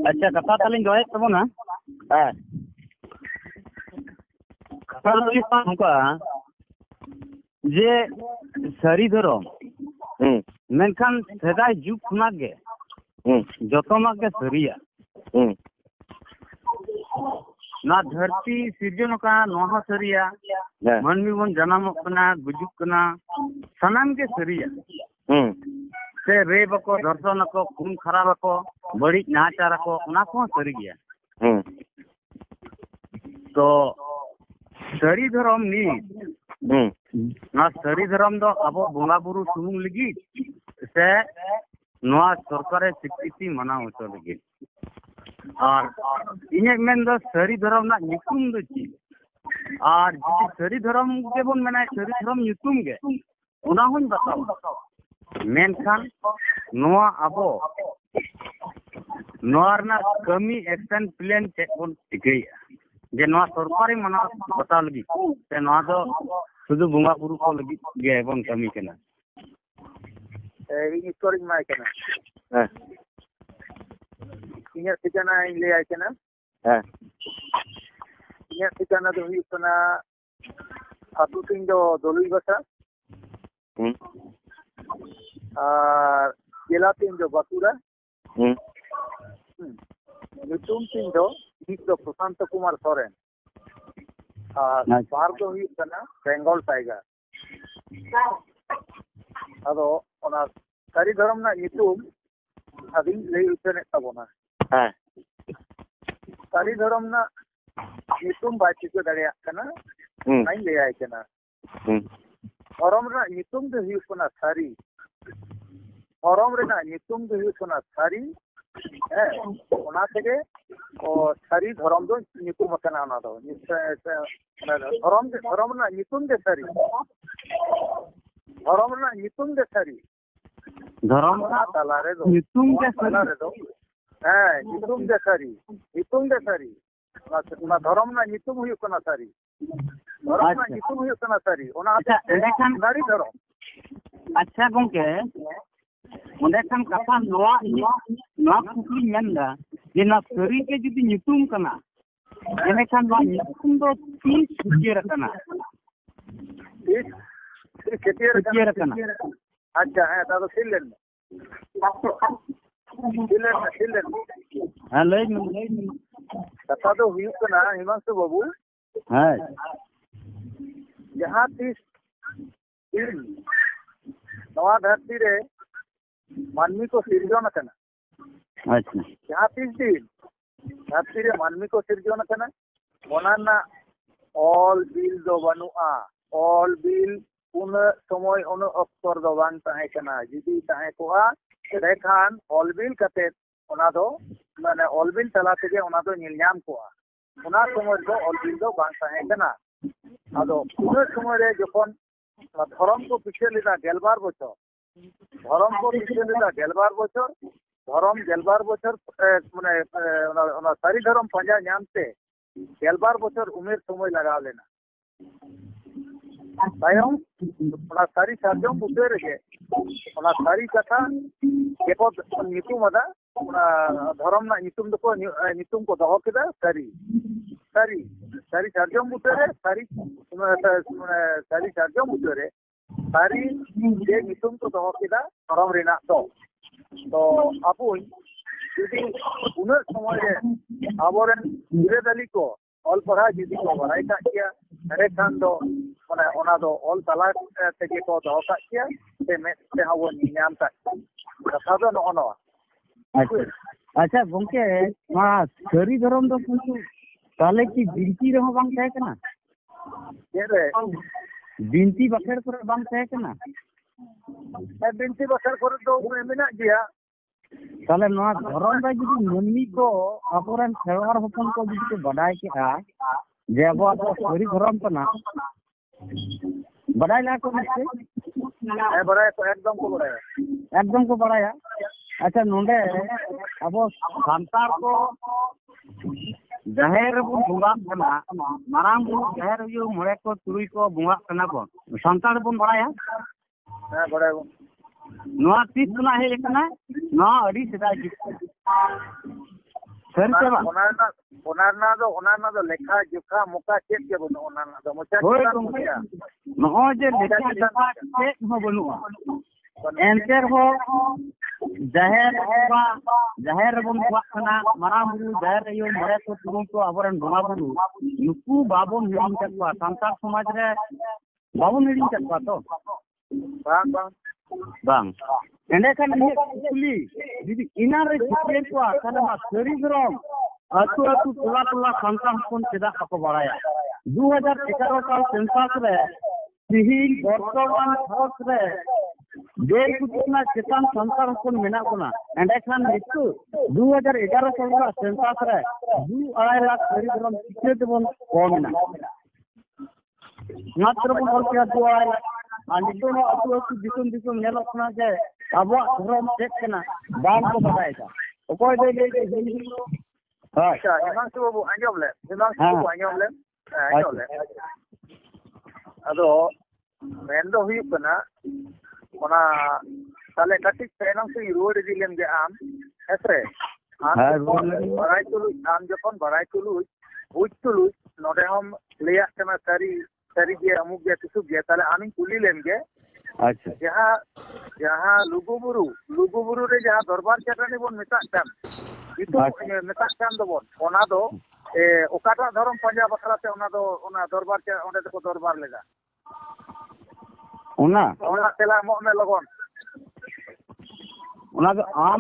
अच्छा कथा तालिंग दोयेत तबोना हाँ कथा दो हुयुग नोंका जे सारी धरम मेनखान सेदाय जुग खुनाग गे जतोनाग गे सारिया ना धरती सिरजन का नोहा सारिया मानवी बन जनामोग कना गुजुग कना सनाम गे सारिया से रे बको दर्शन को खून खराब को बड़ी नाचार को उना को सारी गया तो सारी धरम नी ना सारी धरम दो अब बोंगा बुरु सुमुंग लगी से नोआ सरकार स्वीकृति मनाव होचो लगी और इने मेन दो सारी धरम ना निकुम दो ची और जिदि सारी धरम के बोन मेना सारी धरम निकुम गे उना होन बताओ मेनखान नोआ अबो नोआ रना कमी एक्शन प्लान चेक बोन टिकैया जे नोआ सरकारी मना बता लगी से नोआ दो शुद्ध बुंगा बुरु को लगी गे बोन कमी केना इन स्टोरिंग माय केना हां इन्या ठिकाना ले आय केना हां इन्या ठिकाना दो हुई कना आतु सिंह दो दोलुई बसा और जिला तीन जो बाकुड़ा नुतुम तीन जो एक दो प्रशांत कुमार सोरेन और बाहर दो हुई कना बेंगल टाइगर अदो ओना सारी धर्म ना नुतुम अभी ले उतने तबोना हां सारी धर्म ना नुतुम बाची को दरिया कना नहीं ले आए कना धर्म ना नुतुम दो हुई कना सारी धर्म रे ना नुतुम दो हुई कना सारी ओना तेगे और सारी धर्म दो नुतुम कना ओना दो धर्म ना नुतुम दे सारी धर्म ना नुतुम दे सारी धरम ना ताला रे दो नितुम के ताला रे दो नुतुम दे सारी ना धर्म ना नुतुम हुई कना सारी धर्म ना नुतुम हुई कना सारी ओना अच्छा एंडेखान सारी धर्म अच्छा गोंके ओंडेखान कथा नोआ नोआ कुकली मेनदा जे ना सारी के जुदी नितुम कना एंडेखान नोआ नितुम दो तीन सुजेर कना इस केतियर कना अच्छा है तो सिलेन हां लई कथा तो हुई कना हिमांशु बाबू हां जहां तीस नवा धरती रे मानवी को सिरजन कना अच्छा जहां तीस दिन धरती रे मानवी को सिरजन कना ओना ऑल बिल दो बनुआ ऑल बिल उन समय उन अक्सर दो बांग ताहे कना जिदी ताहे कोआ रेखान ऑल बिल कते ओना दो माने ऑल बिल तला तेगे ओना दो नीलनाम कोआ ओना समय दो ऑल बिल दो बांग ताहे कना आदो उन समय रे जखन धर्म को पीछे लेदा गेलबार बचर धर्म को पीछे लेदा गेलबार बचर धर्म गेलबार बचर माने ओना सारी धर्म पंजा नामते गेलबार बचर उमेर समय लगाव लेना तायम ओना सारी साजम बुद्धे रे ओना सारी कथा एको नितुम अदा ओना धर्म ना नितुम दको नितुम को दहो केदा सारी सारी सारी साजम बुद्धे रे सारी सारी साजम बुद्धे रे सारी जे नितुम को दहो केदा धर्म रेना तो आपुन जुदी उन समय रे आबोरेन बिरेदाली को ऑल पढ़ा जुदी को बड़ाई का किया अरे खान दो माने ओना दो ऑल तला तेगे को दो का किया ते में ते हावो नियाम का कथा दो नो अच्छा गोंके मा सारी धरम दो किंतु ताले की बिनती रहो बांग थाय कना ये रे बिनती बखेर कर बांग थाय कना बिनती बखर कर दो मेना गया ताले नोआ धरम रे जुदी मनमी को अपोरन खेवार हपन को जुदी को बडाय के आ जे अब सारी धरम कना बडाय ला को निश्चय बडाय को एकदम को बडाया अच्छा नोंडे अब संतार को जहेर बो बुंगा कना मारांग बो जहेर यो मोरे को तुरुई को बुंगा कना को संतार बो बडाया बडाय नोआ तीस कना हे लेकना नोआ अडी सेदा सर चला ओना दो लेखा जोखा मुका चेक के बनो ओना दो मोचा के नो जे लेखा जोखा चेक हो बनुआ एंटर हो जाहेर बन खाना मारा बुरु जाहेर यो मरे तो तुम तो आबरन बना बुरु नुकु बाबन हिरिन चकवा संसार समाज रे बाबन हिरिन चकवा तो बांग एंडे खान कुली दीदी इना रे चिके को आखना मा सरी धरम अतु अतु टोला टोला संसार हपन चेदा को बड़ाया 2011 साल सेंसस रे तिहिन वर्तमान भारत रे देर कुतना चेतन संसार हपन मेना कोना एंडे खान नितु 2011 साल रा सेंसस रे 2.5 लाख सरी धरम चिके देबन कोमना मात्र बन और क्या 2.5 लाख नितों अतु अतु दिसुम दिसुम नेलो कोना जे अब धर्म चेक करना बाम को बताएगा कोई दे अच्छा हिमांशु बाबू आंजम ले आंजम ले अदो मेन दो हुई कना ओना ताले कटिक पेनम से रोड दिलेम जे आम हेसरे आम बराय तुलु आम जखन बराय तुलु बुझ तुलु नोडे हम लेया कना सारी जे अमुक जे किसु जे ताले आमी कुली लेम जे अच्छा जहाँ लुगुबुरु रे जहाँ दरबार चटनी बन मेताकान इतु मेताकान दो बन ओना दो ओकाटा धर्म पंजा बखराते ओना दरबार चे ओंडे को दरबार लेगा ओना तेला मो में लगन ओना तो आम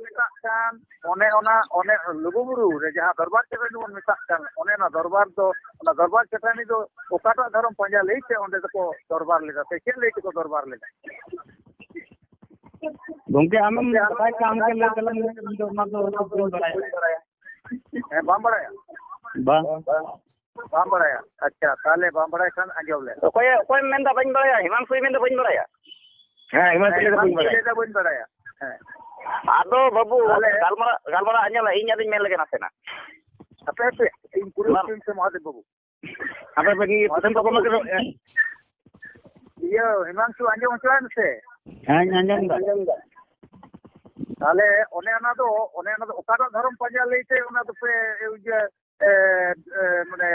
मेताकान ओने लुगुबुरु रे जहाँ दरबार चटनी बन मेताकान ओने ना दरबार चटनी दो ओकाटा धर्म पंजा लेते ओंडे को दरबार लेगा ते के लेते को दरबार लेगा गोंके आम बताय काम के ले चलन ना तो बड़ाया बाम बड़ाया अच्छा ताले बाम बड़ाय खान आजो ले कोई मेंदा बन बड़ाया हिमांशु मेंदा बन बड़ाया हां हिमांशु बन बड़ाया आदो बाबू गालमरा आजला इन यादिन मेन लगे नासेना अपे इन पूरा टीम से महादेव बाबू apa bagi pesan kok mau iya Himanshu आंजो मचलान से anjang enggak ताले ओने ना दो ओकाटा धर्म पंजा लेते ओना तो पे जे माने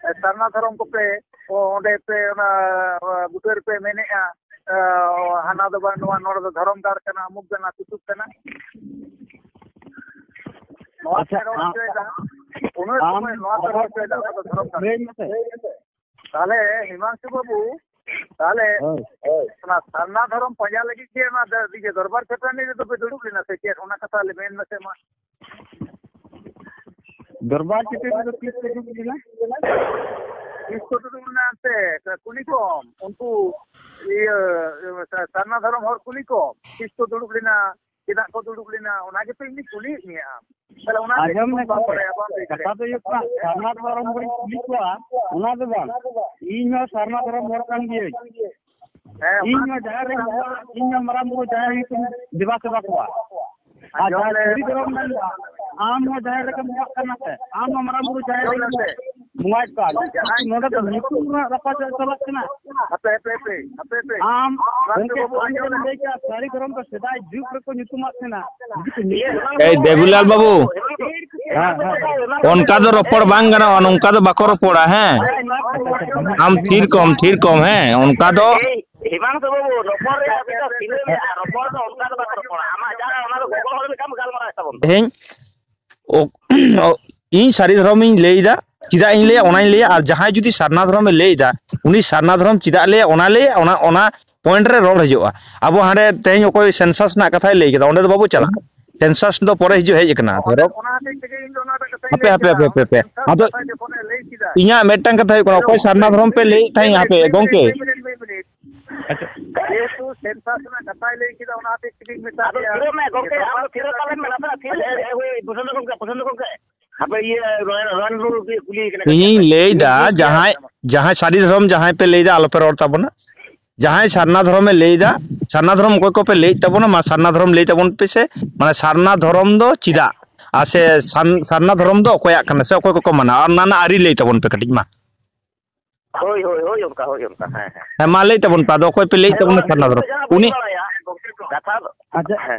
सरना धर्म को पे ओंडे पे ओना बुटर पे मेनेआ हाना दो बनवा नोड़ दो धर्म दार कना मुक जना तुतुक कना अच्छा ताले हिमांशु बाबू ताले ना सरना धर्म पंजा लगी के ना दिजे दरबार चटनी रे तो पे दुडुक लेना से के ओना कथा ले मेन में से मा दरबार चटनी तो किस पे दुडुक लेना इसको तो ना से कुनी को उनको ये सरना धर्म और कुनी को किसको दुडुक लेना किदा को दुडुक लेना ओना के तो इनी कुली निया तले ओना आजम ने कथा तो ये सरना धर्म बड़ी कुली को ओना दो बान इन सरना धर्म मोर कान गे इन जहां रे इन मरा मुरो जहां ही तुम दिवा सेवा को आ जहां धर्म में आम हो जहां रे का करना है आम मरा मुरो जहां रे मुआज का नोडा तो निकुम रपा चलत ना अपे आम उनके आंदोलन लेके सारी धर्म का सदा जुग को निकुमात ना ए देवलाल बाबू उनका तो रोपड़ बांग गना उनका तो बाको रोपड़ा है हम थीर कम है उनका तो हिमांशु बाबू रोपड़ रे अभी तो सिले में रोपड़ तो उनका तो बाको रोपड़ा आमा जा ओना तो गोगो हर में काम गालमारा ताबन हें ओ इन सारी धर्म इन लेइदा चिदा इन ले ओना ले और जहां जुदी सरना धर्म लेइदा उनी सरना धर्म चिदा ले ओना पॉइंट रे रोड हजोआ अब हाडे तेज कोई सेंसस ना कथा ले केदा ओंडे तो बाबू चला सेंसस तो परे हिजो हेज कना धरो पे हां तो इया मेटन कथा कोना कोई सरना धर्म पे ले थाई यहां पे गोंके अच्छा ये तो सेंसस ना कथा ले केदा ओना पे टिकिंग में फिरो में गोंके हम फिरो काले में ना फिर होय पसंद गोंके अब ये रन रूल की कुली इन लेइदा जहां सारी धर्म जहां पे लेइदा आलो पे रोड ताबना जहां सरना धर्म में लेइदा सरना धर्म कोई को पे लेइ ताबना मा सरना धर्म लेइ ताबन पे से माने सरना धर्म दो चिदा आसे सरना धर्म दो कोया कना से कोई को माना और नाना आरी लेइ ताबन पे कटिक मा होय उनका है मा लेइ ताबन पा दो कोई पे लेइ ताबन सरना धर्म उनी कथा अच्छा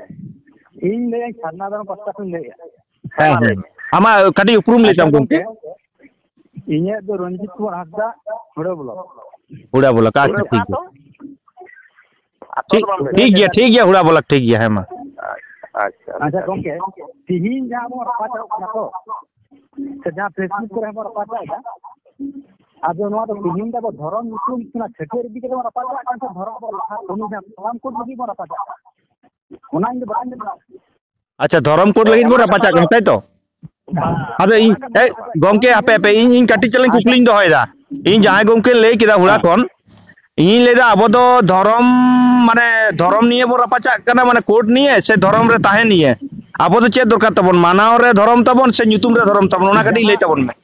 इन ले सरना धर्म पास्ता को ले ᱦᱮᱸ ᱟᱢᱟ ᱠᱟᱹᱴᱤᱡ ᱩᱯᱨᱩᱢ ᱞᱟᱹᱭ ᱛᱟᱢ ᱜᱚᱝᱠᱮ ᱤᱧᱟᱹᱜ ᱫᱚ ᱨᱚᱧᱡᱤᱛ ᱠᱩᱢᱟᱨ ᱦᱟᱸᱥᱫᱟ ᱦᱩᱲᱟᱹ ᱵᱞᱚᱠ হুড়া ব্লক আচ্ছা ঠিক গিয়া হুড়া ব্লক ঠিক গিয়া হ্যাঁ মা अच्छा गंके तिहिन जहां बो रपाचा कना तो से जहां फेसबुक करे बो रपाचा है आजो नवा तो तिहिन दा धरम नुतुम ना छेटेर दिके बो रपाचा कान से धरम बो लखा उनु जा सालाम कोड लगी बो रपाचा ओना इन बान अच्छा धरम कोड लगी बो रपाचा कन ताई तो अबे इन गंके आपे इन काटी चलें कुकलिंग दोहयदा इन जहां गंके लई किदा हुड़ा कोन इन लेदा अब तो धरम माने धरम निये बो रपाचा कना माने कोड निये से धरम रे ताहे निये अब तो चेक दरकार तबन मानाव रे धरम तबन से ᱧᱩᱛᱩᱢ रे धरम तबन ओना काटी लई तबन में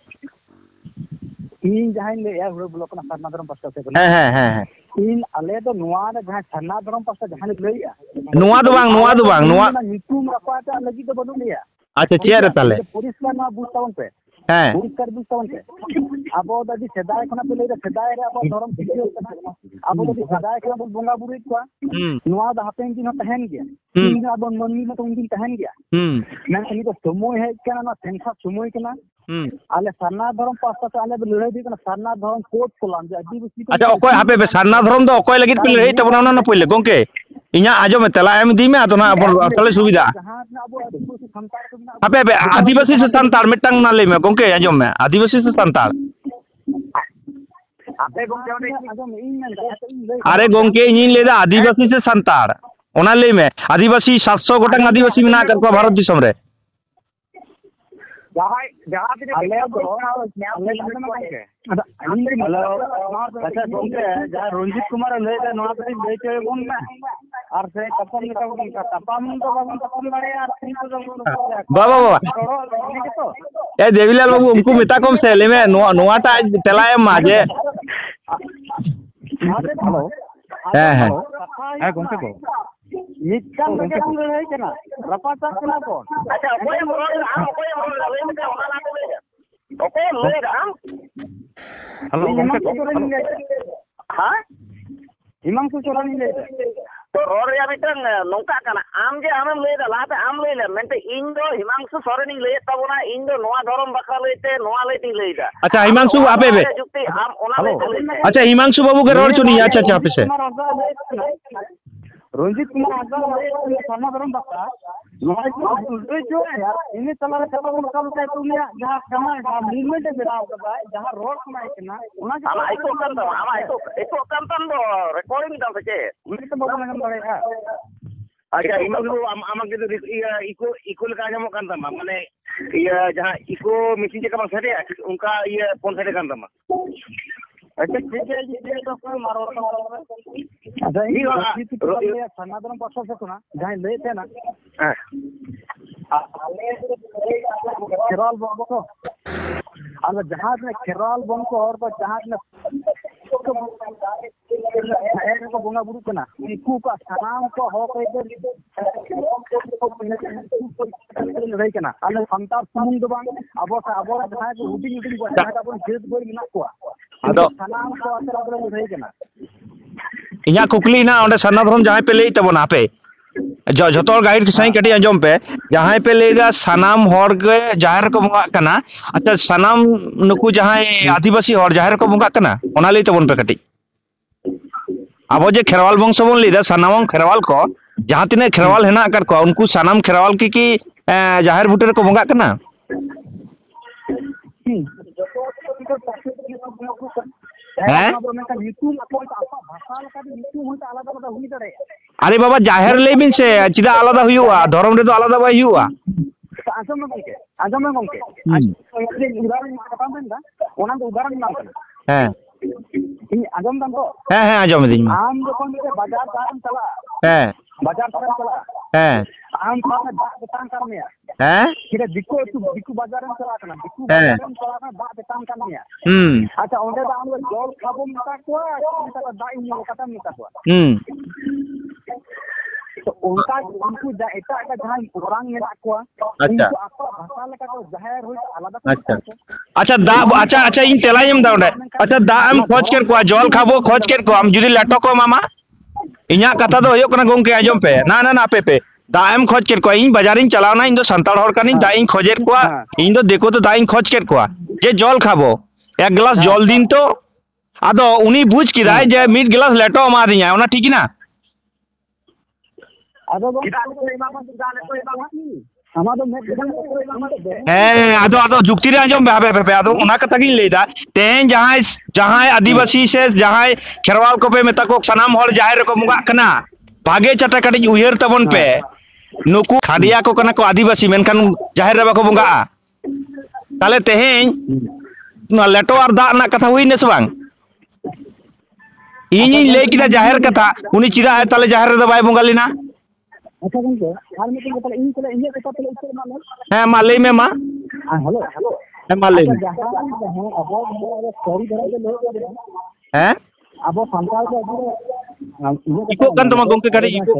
इन जहां ले या हुड़ो ब्लॉक ना सरना धरम पास्ता से हैं इन अले तो नुआ रे जहां सरना धरम पास्ता जहां ले या नुआ दो बांग नुआ ᱧᱩᱛᱩम रपाचा लगी तो बनु लिया अच्छा चेयर ताले पुलिसला ना बुझतावन पे हैं पुलिसकार बुझतावन पे अब दादी सेदाय खना पे लेदा सेदाय रे अब धरम सिक्यो कना अब दादी सेदाय खना बोंगा बुरी को नुआ दा हापेन दिन तहन गया इन अब मनमी में तो उन दिन तहन गया मैं कहीं तो समय है कना ना सेंसा समय कना आले सरना धरम पास्ता से आले लड़ाई दी कना सरना धरम कोड कोलाम जे आदिवासी अच्छा ओकोय हापे बे सरना धरम दो ओकोय लगित पे लड़ाई तबन ओना न पहिले गंके इኛ आजो में तला एम दी में तो ना अब तले सुविधा हापे बे आदिवासी से संताल मिटंग ना ले में गंके आजो में आदिवासी से संताल आपे गंके आजो में इन अरे गंके इन लेदा आदिवासी से संताल ओना ले में आदिवासी 700 गोटंग आदिवासी में ना कर को भारत दिसम रे जहां पे अले दो अले के अच्छा गंके जहां रंजीत कुमार ले दे नवा पे ले के बोन में और से तपन का तपन तो बाबू तपन बड़े यार बाबा ए देवीलाल बाबू उनको मिता कम से ले में नोवाटा तेलाय माजे हेलो है गंके को मिटकान लगे हम रहे के ना रपाचा कना को अच्छा कोई मोर आम कोई मोर ले में ओना ना ले ओके ले आम हेलो हां हिमांशु चोरानी ले तो रोड या मिटंग नोका कना आम जे आम ले दा लाते आम ले मेंते इन दो हिमांशु सोरेनी ले तबना इन दो नोआ धरम बखरा लेते नोआ लेती लेदा अच्छा हिमांशु आपे बे जुक्ति आम ओना ले अच्छा हिमांशु बाबू के रोड चुनी अच्छा अच्छा पे से रंजीत कुमार आजा सरना धरम बखरा नोआ जो यार इने चला रे चला को कल का तुम जहां कमा मूवमेंट बेराव का जहां रोड कमा इतना ओना आमा एको कंतन दो रिकॉर्डिंग दा से उनी तो बाबू नगम बड़े है अच्छा हिमांशु आमा के इको लगा जमो कान तमा माने ये जहां इको मशीन के कमा सरे उनका ये फोन सरे कान तमा अच्छा ठीक है ये तो कोई मारो अच्छा ये सरना धरम पास्ता से सुना जहां ले थे ना केरल बंको को अगर जहाज में केरल बंको और तो जहाज में को बोंगा बुरु कना इकू का सनाम को हो पे लड़ाई कना अले संतार सुमुंग दो बांग अब जहां को हुडी हुडी को जहां का जेद गोई मिना को अदो सनाम को असर लड़ाई कना इኛ कुकली ना ओंडे सरना धरम जहां पे लेई तबन आपे जतोर गाइड के सही कटी अंजम पे जहां पे लेगा सनाम हर के जाहिर को बंगा कना अच्छा सनाम नुकु जहां आदिवासी हर जाहिर को बंगा कना ओना लेई तबन पे कटी अब जे खेरवाल वंश बन लेदा सनाम खेरवाल को जहां तिने खेरवाल हेना कर को उनको सनाम खेरवाल की जाहिर बुटेर को बंगा कना अरे बाबा जाहिर ले बिन से चिदा आलादा हुआ धर्म रे तो आलादा बाय हुआ आजम में गंके उदाहरण कथा मेंदा ओना तो उदाहरण नाम कना हैं इन आजम दन तो हैं आजम दिन आम जखन के बाजार दाम चला हैं बाजार दाम चला हैं आम पाना दाम करने हैं किरे दिक्कु बाजार में चला कना दिक्कु बाजार में चला कना दाम करने अच्छा ओंडे दाम जल खाबो मता को मता दाई नि कथा मता को तो उनको एटा जहां पुरान में को अच्छा आपका भाषा लेका तो जाहिर होई आलादा अच्छा अच्छा दा अच्छा इन तेलायम दा ओंडे अच्छा दा हम खोज कर को जल खाबो खोज कर को हम जुदी लेटो को मामा इኛ कथा दो होयो कना गंके आजम पे ना पे दाग एम खोज केट को इन बाजारिन चलावना इन दो संताल हर कानी दाग इन खोजेट को इन दो देखो तो दाग इन खोज केट को जे जल खाबो एक गिलास जल दिन तो आदो उनी बुझ किदाय जे मिड गिलास लेटो मा दिया ओना ठीक ना आदो किदा को एमा मा दाले को एमा मा आमा दो मेट को एमा मा हे आदो जुक्ति रे आजम बे आदो ओना कथा गिन लेदा तेन जहां आदिवासी से जहां खेरवाल को पे मेता को सनाम हल जाहिर को मुगा कना भागे चटा कटी उयहर तबन पे नुकु खाडिया को कना को आदिवासी मेनखान जाहिर रे बाको बुंगा ताले तेहें लेटो और दा ना कथा हुई ने सबांग इन ले किदा जाहिर कथा उनी चिरा है ताले जाहिर रे बाय बुंगा लेना अच्छा गंगे हाल में तो इन को इन कथा तो इसे मा है मा ले में मा हेलो है मा ले अब सॉरी धरा के लोग है अब संताल के इको kan toma gongke kari iko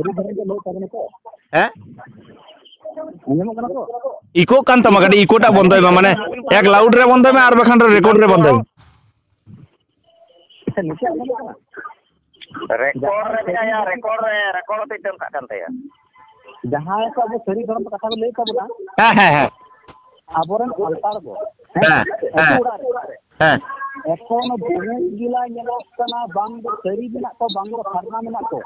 है इको kan toma kari iko टा बंदोय बा माने एक लाउड रे बंदोय में आर बखान रे रिकॉर्ड रे बंदोय रेकॉर्ड ते तम का कानते जहां को अब सरी धर्म कथा को ले तबना है आबोरन अल्पार को है एकोन बहुत जिला नेलोक कना बांग सरी बिना तो बांग फरना मेना को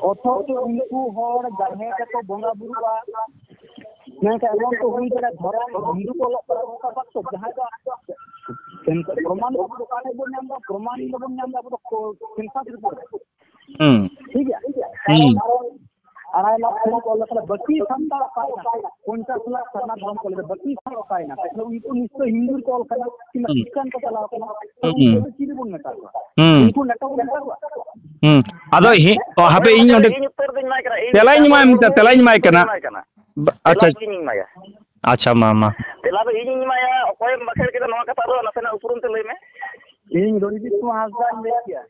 ओथो तो उनको होर जाहे को बोंगा बुरुवा मैं का एमन तो हुई जरा धरम हिंदू को लोक का बात तो जहां का प्रमाण को दुकाने बोल नाम प्रमाण लोग नाम को चिंता ठीक है अराय लाख को लखला बत्ती संता पाइना 50 लाख सरना धर्म को ले बत्ती संता पाइना तो उनको निश्चय हिंदू को लखला कि क्रिश्चियन को चला अपना तो चीज बोल नता उनको नटा आदो ही हापे इन ओंडे तेलाइन माय कना अच्छा मामा तेला दो इन माया ओय मखेर के नवा कथा दो नसेना उपरुम ते लई में इन रोजी तो हासदान ले गया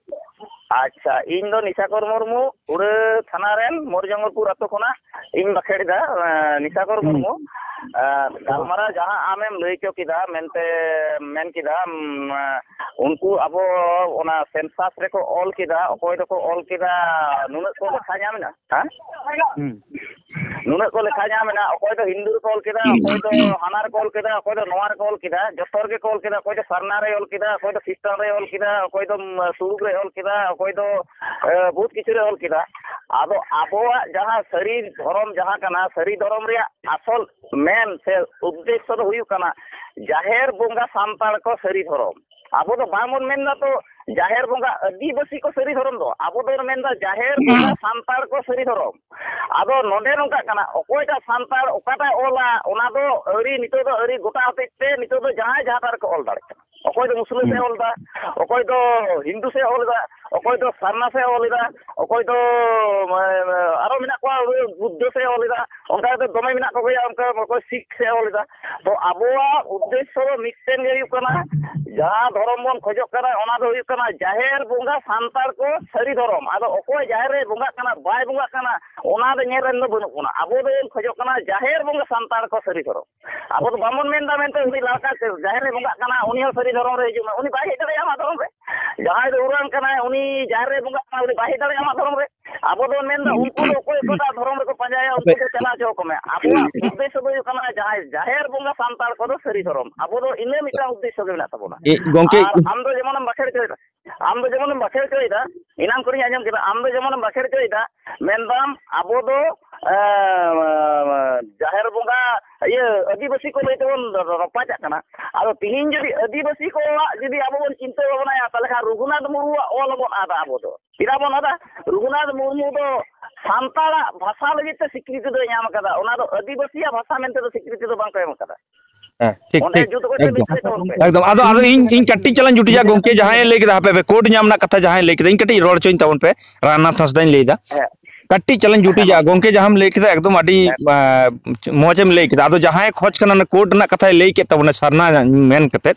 अच्छा इन दो निशाकर मुर्मू उड़े थाना रेन मोरजंगरपुर अतो खना इन बखेड़दा निशाकर मुर्मू गालमारा जहां आमेम लई चो किदा मेनते मेन किदा उनको अबो ओना सेंसास रे को ऑल किदा ओकोय दो को ऑल किदा नुन को लिखा जामेना हां नुन को लिखा जामेना ओकोय दो हिंदू को ऑल किदा ओकोय दो हानार को ऑल किदा ओकोय दो नवार को ऑल किदा जतोर के ऑल किदा ओकोय दो सरना रे ऑल किदा ओकोय दो सिस्टर रे ऑल किदा ओकोय दो सुरुग रे ऑल किदा ओकोय दो बहुत किछु रे ऑल किदा आदो आबोआ जहां सरी धर्म जहां कना सरी धर्म रे असल मेन से उद्देश्य तो हुई कना जाहेर बोंगा सांताल को सरी धर्म आबो तो बामन मेनदा तो जाहेर बोंगा आदिवासी को सरी धर्म दो आबो दो मेनदा जाहेर बोंगा सांताल को सरी धर्म आदो नोडे नोका कना ओकोयटा सांताल ओकाटा ओला ओना दो अरी नितो दो अरी गोटा होते नितो दो जहां जहां को ऑल दाड़े ओकोय दो मुस्लिम से ओलदा ओकोय दो हिंदू से ओलदा ओकोय दो सरना से ओलदा ओकोय दो आरो मिना को बुद्ध से ओलदा उनका तो दमे मिना को गया उनका कोई सिख से ओलदा तो आबोआ उद्देश्य दो मिक्सन गे कना जहां धर्म बन खोजो कना ओना दो हुई कना जाहेर बोंगा सांतार को सरी धर्म आदो ओकोय जाहेर रे बोंगा कना बाय बोंगा कना ओना दो नेरन दो बनु कोना आबो दो खोजो कना जाहेर बोंगा सांतार को सरी धर्म आबो तो बामन मेनदा मेनते उनी लाका जाहेर रे बोंगा कना उनी हो सरी धर्म रे हिजुमा उनी बाय हेदरे आमा धर्म रे जहां दो उरान कना उनी जाहेर रे बोंगा कना उनी बाय हेदरे आमा धर्म रे आबो दो मेनदा उनको दो कोई कोटा धर्म रे को पंजाया उनको को चला जो को में आबो उद्देश्य दो कना जहां जाहेर बोंगा सांतार को दो सरी धर्म आबो दो इने मिटा उद्देश्य के मेना तबोना गोंके आम दो जेमन बखेड़ चोइदा इनाम करी आजम केदा आम दो जेमन बखेड़ चोइदा मेनदाम आबो दो जाहेर बोंगा ये आदिवासी को लेते बन रपाचा कना आरो तिहिन जदि आदिवासी को जदि आबो बन चिंता बनाया ताले खा रघुनाथ मुर्मू ओल बन आदा आबो दो पिरा बन आदा रघुनाथ मुर्मू दो सांताला भाषा लगी ते स्वीकृति दो नाम कदा ओना दो आदिवासी भाषा मेनते दो स्वीकृति दो बांग एम कदा ठीक एकदम आदो इन कट्टी चलन जुटी जा गोंके जहां ले के हापे कोड नाम ना कथा जहां ले के इन कट्टी रोड चोइन तवन पे रानाथ हंसदाइन लेदा कट्टी चलन जुटी जा गोंके जहां ले के एकदम अडी मोजम ले के आदो जहां खोज कना कोड ना कथा ले के तवन सरना मेन कते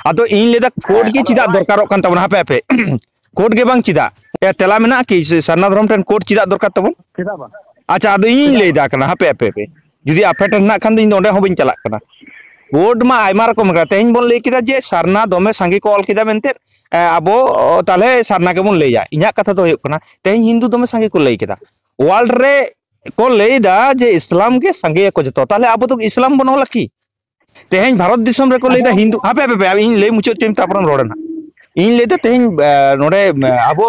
आदो इन लेदा कोड के चिदा दरकारो कन तवन हापे हापे कोड के बांग चिदा ए तेला मेना कि सरना धर्म टन कोड चिदा दरकार तवन चिदा बा अच्छा आदो इन लेदा कना हापे हापे जुदी आफे टन ना खान दिन ओंडे हो बिन चला कना कोड मा आयमा रकम तेहन बन लई किदा जे सरना दमे सांगे को ऑल किदा मेनते आबो ताले सरना के बन लईया इना कथा तो होय कना तेहन हिंदू दमे सांगे को लई किदा वर्ल्ड रे को लेदा जे इस्लाम के संगे को जतो ताले अब तो इस्लाम बनो लकी तेहें भारत दिसम रे को लेदा हिंदू हापे हापे इन ले मुचो टेम तापरन रोडना इन लेदा तेहें नोडे अब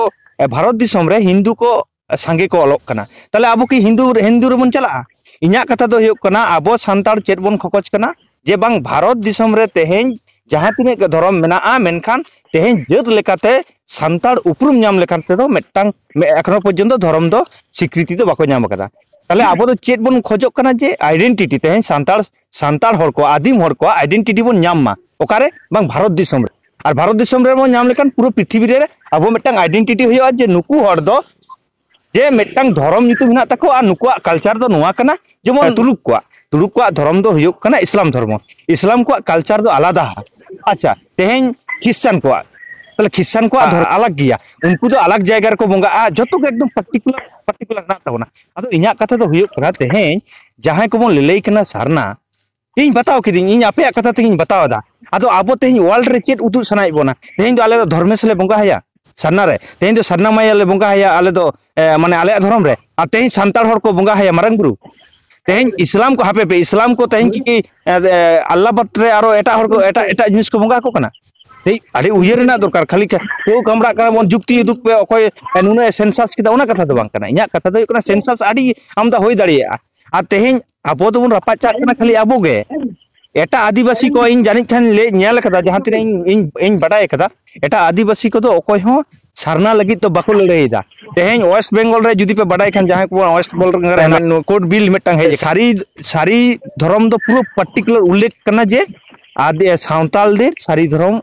भारत दिसम रे हिंदू को संगे को अलग कना ताले अब की हिंदू हिंदू रे बन चला इन्या कथा दो हुयुक कना अब सांतार चेत बन खकोच कना जे बांग भारत दिसम रे तेहें जहां तिने के धर्म मेना मेनखान तेहें जत लेकाते सांतार उपरुम नाम लेकाते दो मेटांग एखनो पर्यंत धर्म दो स्वीकृति दो बाको नाम कदा ताले अब तो चेत बन खोजक कना जे आइडेंटिटी तेहें सांतार हर को आदिम हर को आइडेंटिटी बन नाम मा ओकारे बांग भारत दिसम रे और भारत दिसम रे बन नाम लेकान पूरा पृथ्वी रे अब मेटांग आइडेंटिटी हुयुआ जे नुकु हर दो जे मेटांग धर्म नितु मेना ताको आ नुकुआ कल्चर दो नुआ कना जेमन तुलुक को धर्म दो हुयुक कना इस्लाम को कल्चर दो आलादा अच्छा तेहें क्रिश्चियन को ताले क्रिश्चियन को अलग गया उनको तो अलग जगह को बोंगा जतो के एकदम पर्टिकुलर ना ताबना अदो इन्या कथा दो हुयुक कना तेहें जहां को बोन लेलै कना सारना इन बताओ किदिन इन आपे कथा तेगिन बताओ दा अदो आबो तेहें वर्ल्ड रे चेत उदु सनाइ बोना तेहें दो आले दो धर्मेश ले बोंगा हया सरना रे तेहें दो सरना माया ले बोंगा हया आले दो माने आले धर्म रे आ तेहें सांतार हर को बोंगा हया मारंग गुरु तेहें इस्लाम को हापे पे इस्लाम को तेहें की अल्लाह बत्रे आरो एटा हर को एटा जिनिस को बोंगा को कना ते आडी उयर ना दरकार खाली को कमरा का मन जुक्ति दुक पे ओकोय नुने सेंसस किदा ओना कथा दो बांग कना इन्या कथा दो कना सेंसस आडी आमदा होय दाड़िया आ तेहें आबो तो बन रपाचा कना खाली आबो गे एटा आदिवासी को इन जानि खान ले नेल कदा जहां तिने इन बडाय कदा एटा आदिवासी को तो ओकोय हो सारना लगी तो बाको लड़ाईदा तेहें वेस्ट बंगाल रे जुदी पे बडाय खान जहां को वेस्ट बंगाल रे कोड बिल मेटांग हे सारी धर्म दो पूरा पर्टिकुलर उल्लेख करना जे आदि सावताल दे सारी धर्म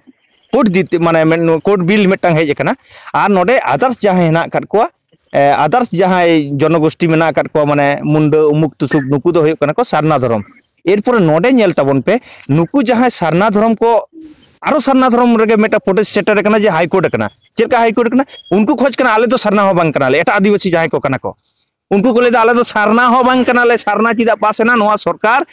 कोड दिते माने कोड बिल मेटांग हे कना आर नोडे अदर्स जहां हेना कट को अदर्स जहां जनगोष्ठी मेना कट को माने मुंडा उमुक तुसुक नुकु दो हे कना को सारना धर्म एरपर नोडे नेल ताबन पे नुकु जहां सारना धर्म को आरो सारना धर्म रेगे मेटा प्रोटेस्ट सेटर कना जे हाई कोर्ट कना चेका हाई कोर्ट कना उनको खोज कना आले तो सारना हो बांग कना ले एटा आदिवासी जहां को कना को उनको को लेदा आले तो सारना हो बांग कना ले सारना चिदा पासेना नोआ सरकार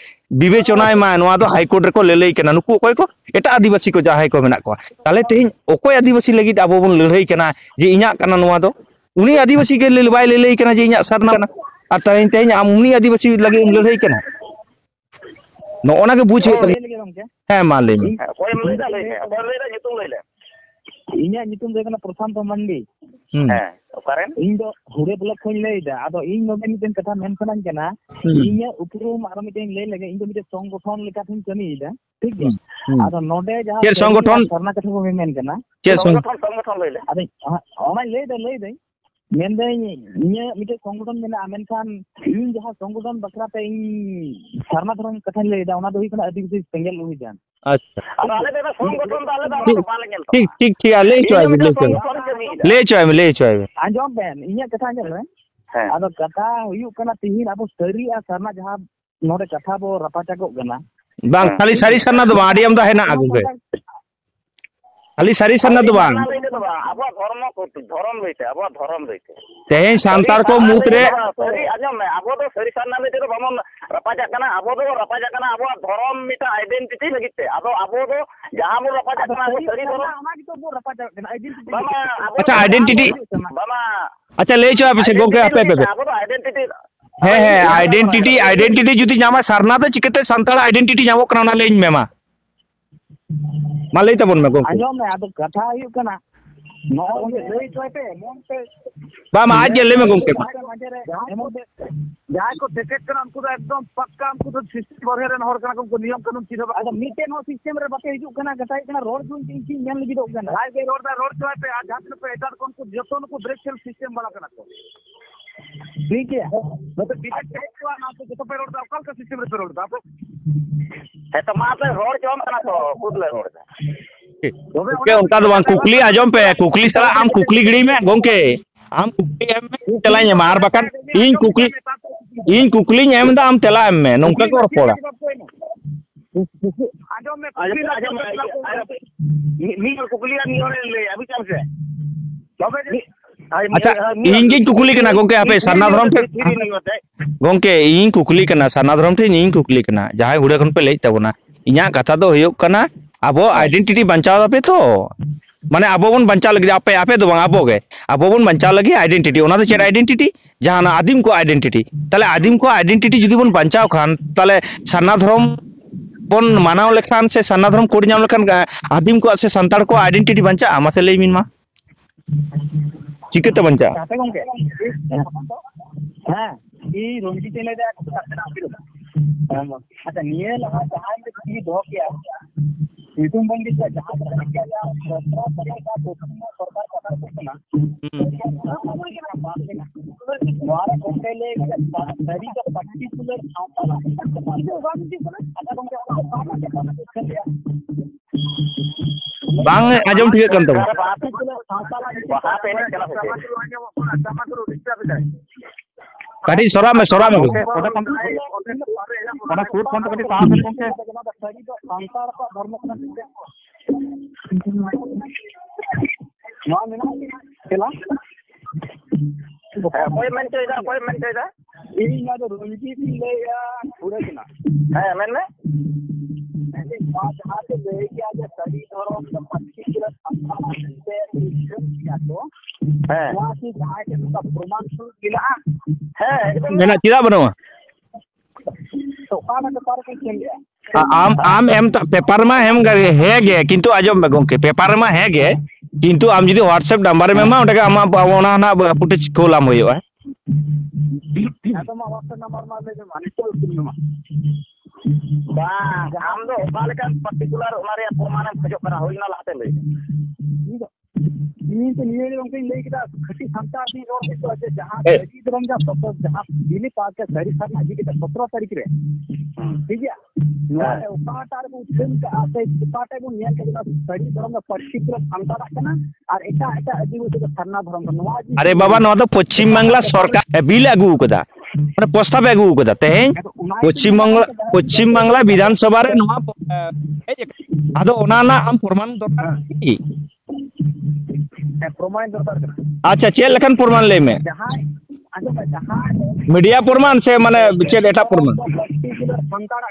विवेचनाय मा नोआ दो हाई कोर्ट रे को लेलै कना नुकु ओकोय को एटा आदिवासी को जहां को मेना को ताले तेहिं ओकोय आदिवासी लगी आबो बन लड़ाई कना जे इन्या कना नोआ दो उनी आदिवासी के ले बाय लेलै कना जे इन्या सारना कना आ तेहिं आम उनी आदिवासी लगी लड़ाई कना नो ओना के बुझे है मान ले कोई लेदा नितुम ले इन्या नितुम दे कना प्रशांत मंडी है ओकरेन इन दो हुरे ब्लॉक खोल लेदा आदो इन नो मिटेन कथा मेन खनान कना इन्या उपरुम आरो मिटेन ले लगे इन दो मिटे संगठन लेका थिन कमीदा ठीक है आदो नोडे जहां के संगठन करना कथा को मेन कना के संगठन ले अरे ओना ले दे मेन दे इन्या मिटे संगठन मेना आमेन खान इन जहां संगठन बकरा पे इन सरना धर्म कथा लेदा ओना दो ही कना अधिक सिंगल हुई जान अच्छा आले दे संगठन आले दा बाले गेल ठीक ले चोय ले आंजम बेन इन्या कथा आंजम रे आदो कथा हुयु कना तिहिन अब सरी आ सरना जहां नोडे कथा बो रपाचा को गना बांग खाली सारी सरना दो आडी हम दा हेना आगु गे खाली सारी सरना दो बांग अब धर्म लइते अब धर्म लइते तेहें सांतार को मूत रे सरी आजम में अब तो सरी सरना लइते तो बमन रपाचा कना अब धर्म मिटा आइडेंटिटी लगिते अब तो जहां बो रपाचा कना सरी धर्म आमा की तो बो रपाचा कना आइडेंटिटी अच्छा आइडेंटिटी बाबा अच्छा ले चो पीछे गोके आपे पे अब तो आइडेंटिटी है आइडेंटिटी जुदी नामा सरना तो चिकते सांतार आइडेंटिटी नामो कना ना लेइन मेमा मा लई तबन में गोके आंजम में आदो कथा हुयु कना नो ओने लई चोयते मोन पे बा मा आज ले में गोके जहां को टिकट कना उनको एकदम पक्का उनको तो सिस्टम बरे रे हर कना को नियम कानून चीज अब मीटे नो सिस्टम रे बाते हिजु कना गताई कना रोड जुन तीन चीज नेम लगी दो कना हाई वे रोड चोयते आ जात पे एटार कोन को जतो को ब्रेक सिस्टम वाला कना को ठीक है मतलब टिकट को ना तो जतो पे रोड दा कल का सिस्टम रे पे रोड दा आप है तो मा पे रोड जोम कना तो खुद ले रोड ओके उनका तो कुकली आजम पे कुकली साला आम कुकली गिड़ी में गोंके आम कुकली एम में चलाय मार बकन इन कुकली एम दा आम तेला एम में नोंका को रपोड़ा आजम में मी कुकली आ नियोरे ले अभी चल से तबे अच्छा इंगी कुकली कना गोंके आपे सरना धरम थे गोंके इन कुकली कना सरना धरम थे इन कुकली कना जहां हुड़े खन पे ले तबना इन्या कथा दो हुयुक कना अब आइडेंटिटी बंचाव पे तो माने आबो बन बंचा लगी आपे आपे दो आबो गे आबो बन बंचा लगी आइडेंटिटी ओना दो चेड आइडेंटिटी जहां आदिम को आइडेंटिटी ताले आदिम को आइडेंटिटी जुदी बन बंचाव खान ताले सारना धर्म बन मानाव लेखान से सारना धर्म कोड नाम लेखान आदिम को से संतार को आइडेंटिटी बंचा मासे लई मिन मा चिकते बंचा ताते गंके हां ई रंजीत ले दे अच्छा निये लगा जहां में की दो किया यूट्यूब बंदी से जहां पर किया जा सरकार का सरकार पता करना हमारा कोटेले सरी का पर्टिकुलर बांग आजम ठीक kan तब कटी सोरा में ᱚᱱᱟ ᱥᱩᱨ ᱠᱷᱚᱱ ᱫᱚ ᱠᱟᱹᱴᱤᱡ ᱥᱟᱦᱟ ᱥᱮᱫ ᱜᱚᱝᱠᱮ संसार का धर्म को नवा मेना चला कोई मेंटेदा ᱤᱧ ᱱᱚᱣᱟ ᱫᱚ ᱨᱚᱧᱡᱤᱛ ᱤᱧ ᱞᱟᱹᱭᱟ ᱯᱩᱨᱟᱹ ᱠᱟᱱᱟ ᱢᱮᱱ ᱢᱮ ᱱᱚᱣᱟ ᱡᱟᱦᱟᱸ ᱛᱮ ᱞᱟᱹᱭ ᱜᱮᱭᱟ ᱡᱮ ᱥᱟᱹᱨᱤ ᱫᱷᱚᱨᱚᱢ ᱫᱚ ᱯᱟᱨᱴᱤᱠᱩᱞᱟᱨ ᱥᱟᱱᱛᱟᱲ ᱥᱮ ᱠᱤᱭᱟ ᱛᱚ ᱱᱚᱣᱟ ᱠᱤ ᱡᱟᱦᱟᱸᱭ ᱴᱷᱮᱱ ᱱᱚᱝᱠᱟ ᱯᱨᱚᱢᱟण ᱥᱩᱨ ᱢᱮᱱᱟᱜᱼᱟ मेना चिदा बनवा तो ओकाना पेपर के चल गया आम एम पेपर में हेम है गे किंतु आजम में गोंके पेपर में है गे किंतु आम जुदी व्हाट्सएप नंबर में मा ओटे आमा ओना ना फुटेज कोलाम होयो तो मा व्हाट्सएप नंबर मा ले माने तो सुन मा बा आम दो बालका पर्टिकुलर ओनारे प्रमाण खजो करा होइना लाते ले ini तो निये उनके ले के खटी संतार दी और के जहां सही धर्म का सपोज जहां दिल्ली पास के सही सरना जी के 17 तारीख रे ठीक है ना उपाटार को उठन का आते उपाटार को नियन के सही धर्म का पर्टिकुलर संतार kana और एटा एटा आदिवासी के सरना धर्म का नवा अरे बाबा नवा तो पश्चिम बांग्ला सरकार बिल आगु कदा माने प्रस्ताव आगु कदा तेहें पश्चिम बांग्ला विधानसभा रे नवा आदो ओना ना हम प्रमाण दरकार की प्रमाण दरकार अच्छा चेल लखन प्रमाण ले में मीडिया प्रमाण से माने चेल एटा प्रमाण पर्टिकुलर संतारा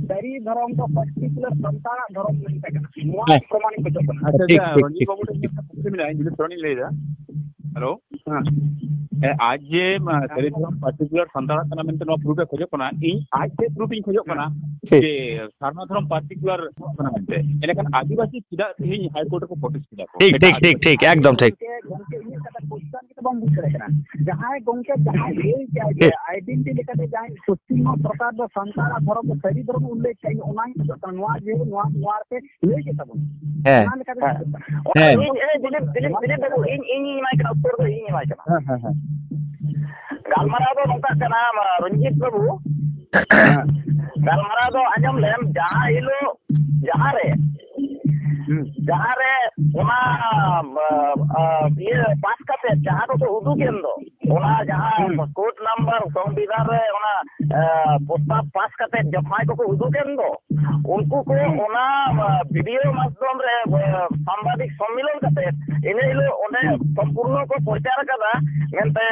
सरी धर्म का पर्टिकुलर संतारा धर्म नहीं था नवा प्रमाण को तो अच्छा रंजीत बाबू ने मिला इंग्लिश ट्रेनिंग ले जा हेलो आज जे सरी धर्म पर्टिकुलर संतारा कना मेंते नो प्रूफ खोजो कना इन आज से प्रूफ इन खोजो कना जे सारना धर्म पर्टिकुलर कना मेंते एलेकन आदिवासी चिदा इन हाई कोर्ट को प्रोटेस्ट किया ठीक एकदम ठीक जहां गोंके जहां ले जाए आइडेंटिटी लेकर जाए पश्चिम सरकार दो संतारा धर्म सरी धर्म उल्लेख चाहिए ओना नवा जे नवा पे ले के तब इन माइक उत्तर दो इन माइक गालमारा दो नोका कना रंजीत बाबू गालमारा दो आजम लेम जहां इलो जहां रे ओना ये पास करते जहां तो उर्दू के अंदर ओना जहां कोड नंबर संविधान रे ओना प्रस्ताव पास करते जफाई को उर्दू के अंदर उनको को ओना वीडियो माध्यम रे सांबादिक सम्मेलन करते इने इलो ओने संपूर्ण को प्रचार कदा मेनते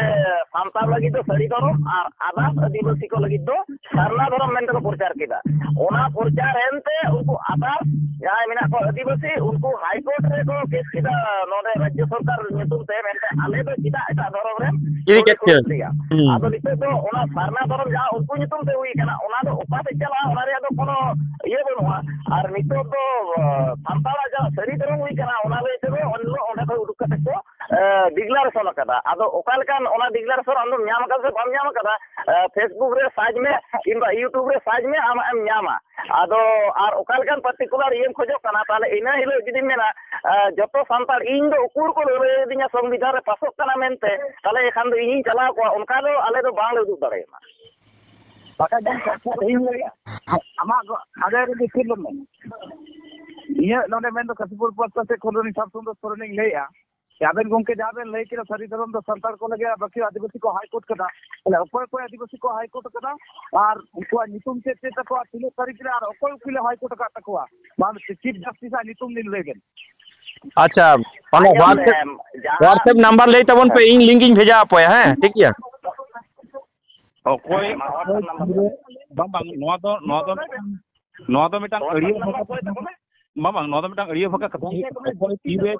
सांतार लगी तो सरी धर्म और आदास आदिवासी को लगी तो सरना धर्म मेनते को प्रचार किदा ओना प्रचार एनते उनको आदास जहां मिना को आदिवासी उनको हाई कोर्ट रे को केस किदा नोडे राज्य सरकार नितुम ते मेनते आले दो किदा एटा धर्म रे ये केस आदो निते तो ओना सरना धर्म जहां उनको नितुम ते हुई कना ओना दो उपाते चला ओना रे दो कोनो ये बनुआ और नितो तो संतारा जहां सरी धर्म हुई कना ओना रे तो ओना को उडुक कते को डिक्लेरेशन कदा आदो ओकालकान ओना डिक्लेरेशन अंदर न्याम का से बम न्याम कदा फेसबुक रे साज में किंबा यूट्यूब रे साज में आम न्यामा आदो और ओकालकान पर्टिकुलर ये खोजो कना ताले इना हिलो जदी मेना जतो संतार इन दो उकुर को रे दिना संविधान रे पासो कना मेनते ताले एखान दो इन चला को उनका दो आले दो बांग उदु दरेमा बाका जन सही लगे आमा अगर दिखिल में ये नोने मेन दो कसिपुर पत्ता से कोलोनी सब सुंदर सोरनिंग लेया याबेन गोंके जाबेन लई के सरी धर्म दो सरकार को लगे बाकी आदिवासी को हाई कोर्ट कदा એટલે કોઈ આદિવાસી को हाई कोर्ट कदा और उनको नितुम से तक तिले तारीख रे और कोई उकिले हाई कोर्ट का तकवा मान चीफ जस्टिस नितुम दिन लेगेन अच्छा ओना व्हाट्सएप नंबर ले तबन पे इन लिंकिंग भेजा आप है ठीक है कोई बम बम नवा तो मिटान अड़िया Mamang no metang area baka kata tire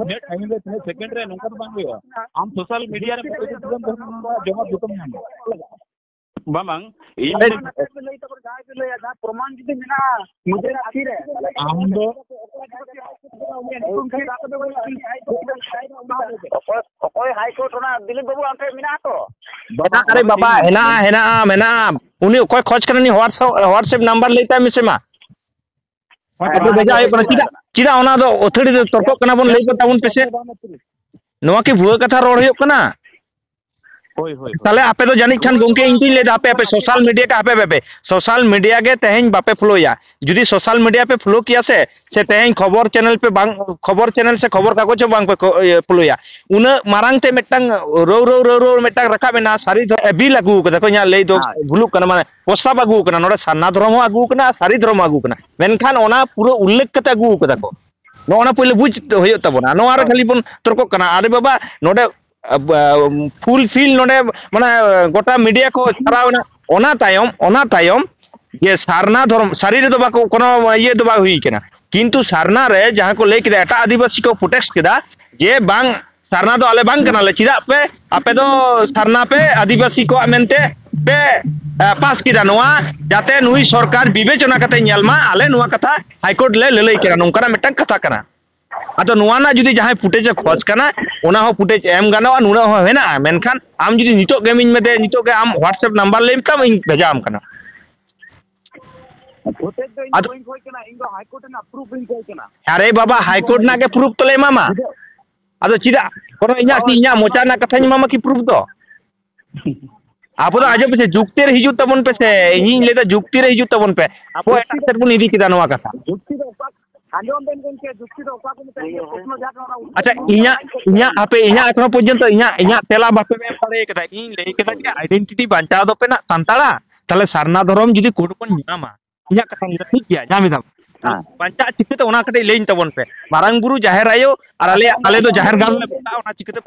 net time re second re nongka bang huyo am social media re jawab dutam nyam Mamang प्रमाण जुदी मेना मुझे आखिर है am do okoy high court ona Dilip babu ampe mina to अरे बाबा हेना उनी ओकय खोज करनी WhatsApp number लेता मिसे मा अबे बेजा आयो कना चिदा ओना दो अथड़ी दो तर्क कना बन लेको ताबुन पेसे नोवा की भुआ कथा रोड होय कना होय होय ताले आपे तो जानि खान गोंके इंटी ले आपे सोशल मीडिया का आपे सोशल मीडिया के तेहेन बापे फ्लोया जुदी सोशल मीडिया पे फ्लो किया से तेहेन खबर चैनल पे बांग खबर चैनल से खबर कागज बांग पे फ्लोया उन मारांग ते मेटंग रो मेटंग रखा बेना सारी बी लागू कदा को nya ले दो भुलु कना माने पोस्टा बागू कना नोडे सारना धर्म आगू कना सारी धर्म आगू कना मेनखान ओना पूरा उल्लेख कते आगू कदा को नोना पहिले बुझ होय तबना नोआ रे खाली बन तर्क कना अरे बाबा नोडे फुलफिल नोडे माने गोटा मीडिया को छरावना ओना तायम ये सारना धर्म सारी रे दो बाको कोनो ये दो बा हुई केना किंतु सारना रे जहां को ले केदा एटा आदिवासी को फुटेक्स केदा जे बांग सारना दो आले बांग कना ले चिदा पे आपे दो सारना पे आदिवासी को मेनते पे पास केदा नोआ जाते नुई सरकार विवेचना कते नेलमा आले नोआ कथा हाईकोर्ट ले लेलै केना नोंकरा मेटन कथा कना अतो नुआना जुदी जहां फुटेज खोज कना ओना हो फुटेज एम गानो नुना हो हेना मेनखान आम जुदी नितो गेमिंग में दे नितो के आम व्हाट्सएप नंबर लेम तम इन भेजा आम कना फुटेज दो इन कोई कोई कना इन हाई कोर्ट ना प्रूफ इन कोई कना अरे बाबा हाई कोर्ट ना के प्रूफ तो ले मामा अतो चिदा कोनो इnya मोचा ना कथा मामा की प्रूफ दो आप तो आजो पे जुक्ति रे हिजु तबन पे से इन ले तो जुक्ति रे हिजु तबन पे आपो एटा सेट बुन इदी किदा नवा कथा जुक्ति दो आंजोम बेन कोन के जुक्ति दो का को मते प्रश्न जागा अच्छा इnya आपे इnya एखनो पर्यंत इnya तेला बापे में पड़े कदा इन ले कदा के आइडेंटिटी बांचा दो पे ना संताड़ा ताले सारना धर्म जुदी कोड कोन नामा इnya कथा ठीक गया जामी दा बांचा चिकते ओना कटे लेइन तबन पे मारांग बुरु जाहेर आयो और आले दो जाहेर गाल ले ओना चिकते